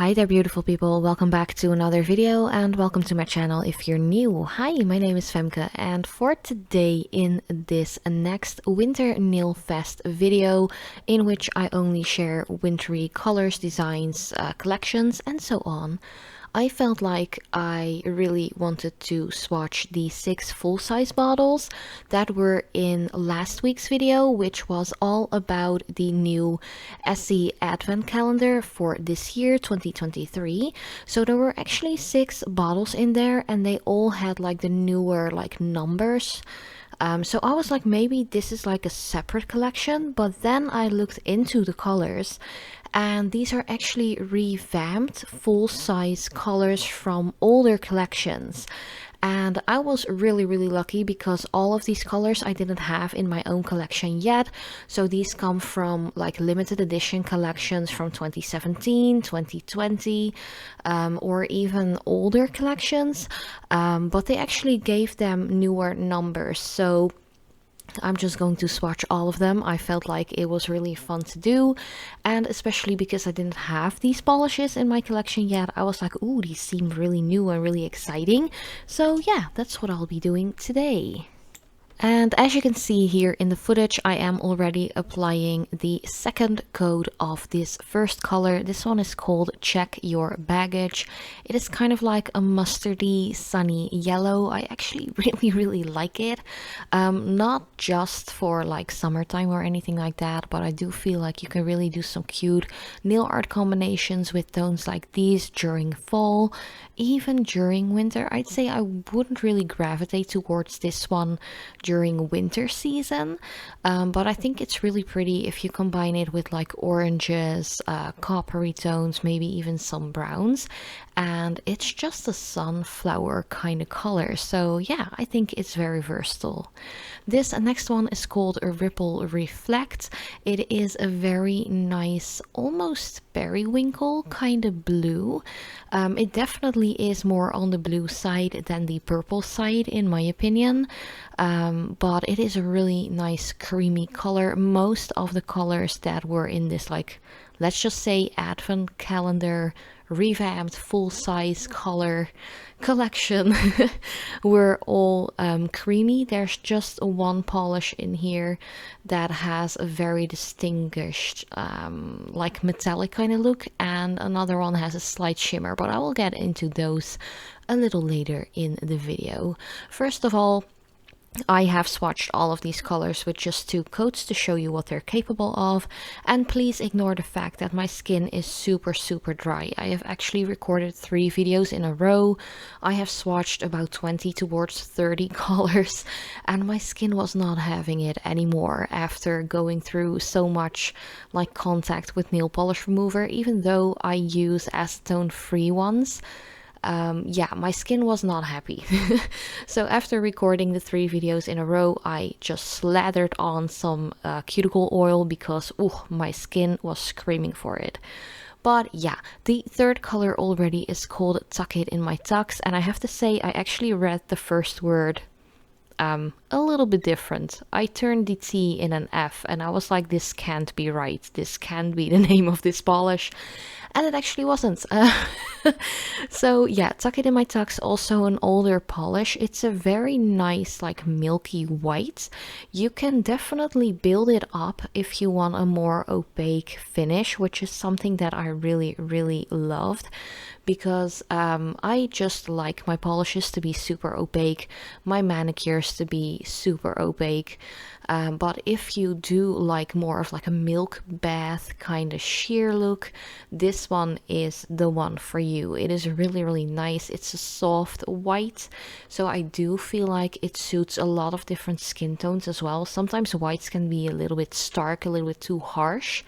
Hi there beautiful people, welcome back to another video and welcome to my channel if you're new. Hi, my name is Femke and for today in this next Winter Nail Fest video in which I only share wintry colors, designs, collections and so on, I felt like I really wanted to swatch the 6 full-size bottles that were in last week's video, which was all about the new Essie Advent calendar for this year 2023. So there were actually 6 bottles in there and they all had like the newer like numbers. So I was like, maybe this is like a separate collection, but then I looked into the colors and these are actually revamped full-size colors from older collections. And I was really lucky because all of these colors I didn't have in my own collection yet. So these come from like limited edition collections from 2017, 2020, or even older collections. But they actually gave them newer numbers. So I'm just going to swatch all of them. I felt like it was really fun to do, and especially because I didn't have these polishes in my collection yet, I was like, ooh, these seem really new and really exciting. So yeah, that's what I'll be doing today. And as you can see here in the footage, I am already applying the second coat of this first color. This one is called Check Your Baggage. It is kind of like a mustardy, sunny yellow. I actually really like it. Not just for like summertime or anything like that, but I do feel like you can really do some cute nail art combinations with tones like these during fall. Even during winter, I'd say I wouldn't really gravitate towards this one during winter season, but I think it's really pretty if you combine it with like oranges, coppery tones, maybe even some browns, and it's just a sunflower kind of color. So yeah, I think it's very versatile. This next one is called a Ripple Reflect. It is a very nice, almost periwinkle kind of blue. It definitely is more on the blue side than the purple side in my opinion, but it is a really nice creamy color. Most of the colors that were in this, like, let's just say Advent calendar revamped full-size color collection were all creamy. There's just one polish in here that has a very distinguished like metallic kind of look, and another one has a slight shimmer, but I will get into those a little later in the video. First of all, I have swatched all of these colors with just 2 coats to show you what they're capable of, and please ignore the fact that my skin is super dry. I have actually recorded 3 videos in a row. I have swatched about 20 towards 30 colors and my skin was not having it anymore after going through so much like contact with nail polish remover, even though I use acetone free ones. Yeah, my skin was not happy. So after recording the 3 videos in a row, I just slathered on some cuticle oil because my skin was screaming for it. But yeah, the third color already is called Tuck It in My Tucks, and I have to say I actually read the first word a little bit different. I turned the T in an F and I was like, this can't be right. This can't be the name of this polish. And it actually wasn't. So yeah, Tuck It in My Tucks, also an older polish. It's a very nice like milky white. You can definitely build it up if you want a more opaque finish, which is something that I really loved, because I just like my polishes to be super opaque, my manicures to be super opaque. But if you do like more of like a milk bath kind of sheer look, this one is the one for you. It is really nice. It's a soft white, so I do feel like it suits a lot of different skin tones as well. Sometimes whites can be a little bit stark, a little bit too harsh,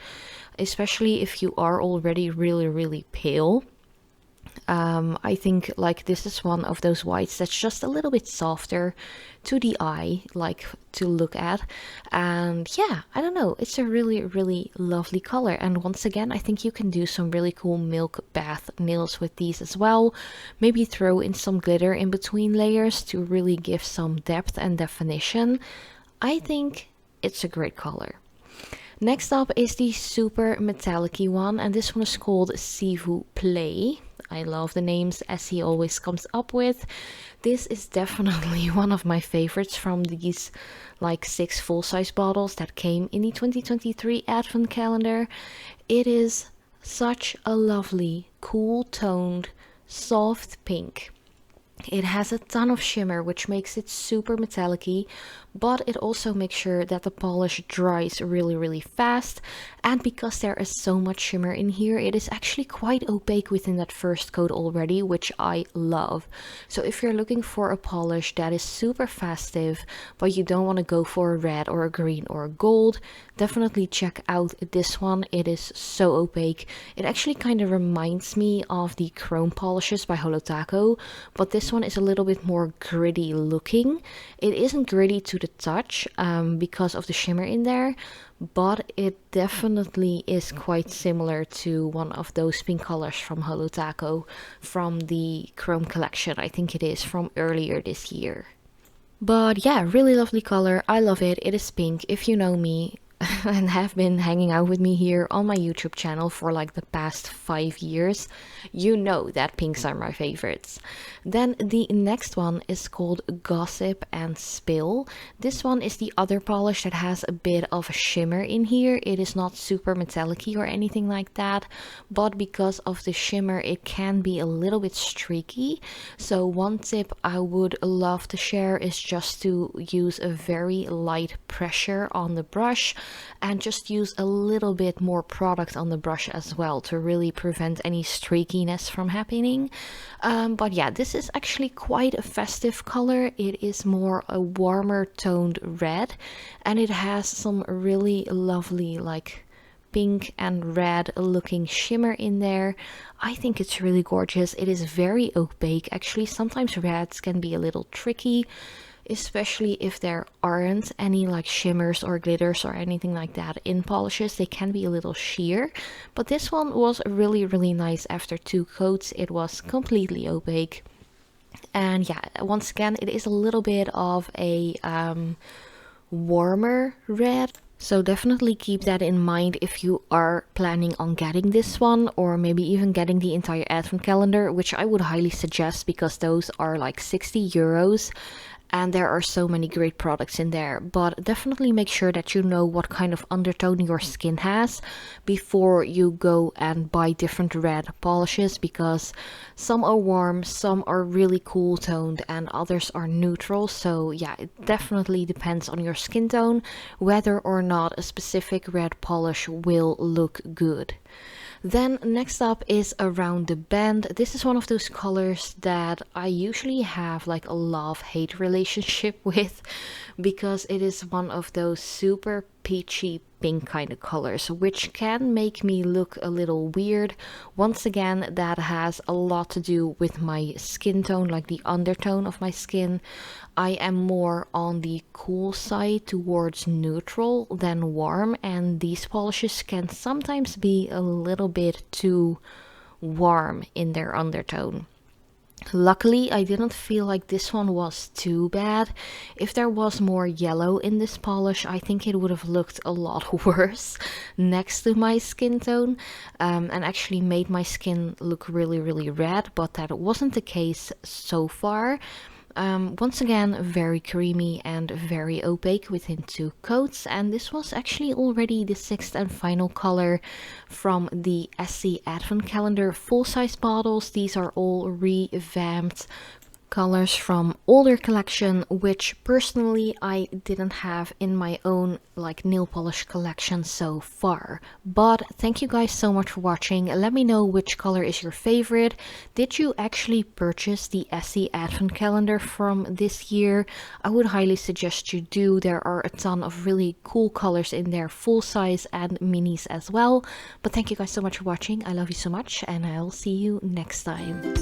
especially if you are already really pale. I think like this is one of those whites that's just a little bit softer to the eye, like to look at, and yeah, I don't know, it's a really lovely color. And once again, I think you can do some really cool milk bath nails with these as well. Maybe throw in some glitter in between layers to really give some depth and definition. I think it's a great color. Next up is the super metallic-y one, and this one is called S'il vous plaît. I love the names Essie always comes up with. This is definitely one of my favorites from these like 6 full-size bottles that came in the 2023 advent calendar. It is such a lovely, cool toned, soft pink. It has a ton of shimmer, which makes it super metallic-y, but it also makes sure that the polish dries really fast. And because there is so much shimmer in here, it is actually quite opaque within that first coat already, which I love. So if you're looking for a polish that is super festive, but you don't want to go for a red or a green or a gold, definitely check out this one. It is so opaque. It actually kind of reminds me of the chrome polishes by Holotaco, but this one is a little bit more gritty looking. It isn't gritty to the touch because of the shimmer in there, but it definitely is quite similar to one of those pink colors from Holotaco from the chrome collection. I think it is from earlier this year. But yeah, really lovely color. I love it. It is pink. If you know me and have been hanging out with me here on my YouTube channel for like the past 5 years, you know that pinks are my favorites. Then the next one is called Gossip and Spill. This one is the other polish that has a bit of a shimmer in here. It is not super metallic-y or anything like that, but because of the shimmer it can be a little bit streaky. So one tip I would love to share is just to use a very light pressure on the brush and just use a little bit more product on the brush as well to really prevent any streakiness from happening. But yeah, this is actually quite a festive color. It is more a warmer toned red, and it has some really lovely like pink and red looking shimmer in there. I think it's really gorgeous. It is very opaque. Actually, sometimes reds can be a little tricky, especially if there aren't any like shimmers or glitters or anything like that in polishes. They can be a little sheer, but this one was really nice. After 2 coats it was completely opaque. And yeah, once again, it is a little bit of a warmer red. So definitely keep that in mind if you are planning on getting this one, or maybe even getting the entire advent calendar, which I would highly suggest because those are like 60 euros. And there are so many great products in there, but definitely make sure that you know what kind of undertone your skin has before you go and buy different red polishes, because some are warm, some are really cool toned, and others are neutral. So yeah, it definitely depends on your skin tone whether or not a specific red polish will look good. Then next up is Around the Bend. This is one of those colors that I usually have like a love-hate relationship with, because it is one of those super peachy pink kind of colors, which can make me look a little weird. Once again, that has a lot to do with my skin tone, like the undertone of my skin. I am more on the cool side towards neutral than warm, and these polishes can sometimes be a little bit too warm in their undertone. Luckily, I didn't feel like this one was too bad. If there was more yellow in this polish, I think it would have looked a lot worse next to my skin tone, and actually made my skin look really red, but that wasn't the case so far. Once again, very creamy and very opaque within 2 coats, and this was actually already the 6th and final color from the Essie Advent Calendar full-size bottles. These are all revamped colors from older collection, which personally I didn't have in my own like nail polish collection so far. But thank you guys so much for watching. Let me know which color is your favorite. Did you actually purchase the Essie Advent Calendar from this year? I would highly suggest you do. There are a ton of really cool colors in there, full size and minis as well. But thank you guys so much for watching. I love you so much, and I'll see you next time.